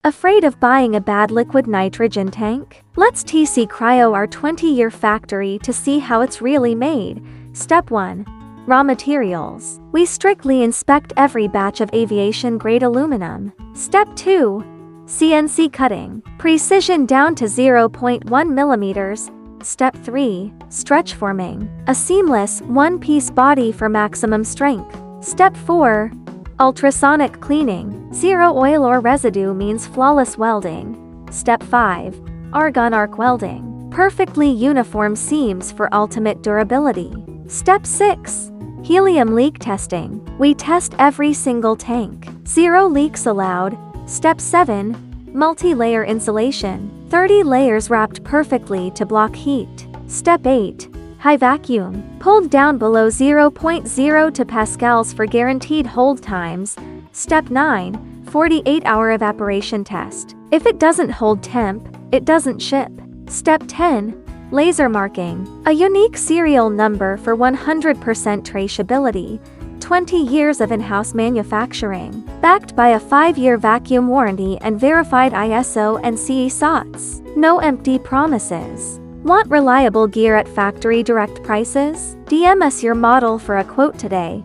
Afraid of buying a bad liquid nitrogen tank? Let's TcCryo our 20-year factory to see how it's really made. Step 1. Raw materials. We strictly inspect every batch of aviation-grade aluminum. Step 2. CNC cutting. Precision down to 0.1 millimeters. Step 3. Stretch forming. A seamless, one-piece body for maximum strength. Step 4. Ultrasonic cleaning. Zero oil or residue means flawless welding. Step 5. Argon Arc Welding. Perfectly uniform seams for ultimate durability. Step 6. Helium Leak Testing. We test every single tank. 0 leaks allowed. Step 7. Multi-layer insulation. 30 layers wrapped perfectly to block heat. Step 8. High vacuum. Pulled down below 0.0 to Pascals for guaranteed hold times. Step 9. 48-hour evaporation test. If it doesn't hold temp, it doesn't ship. Step 10. Laser marking. A unique serial number for 100% traceability. 20 years of in-house manufacturing. Backed by a 5-year vacuum warranty and verified ISO and CE SOTs. No empty promises. Want reliable gear at factory direct prices? DM us your model for a quote today.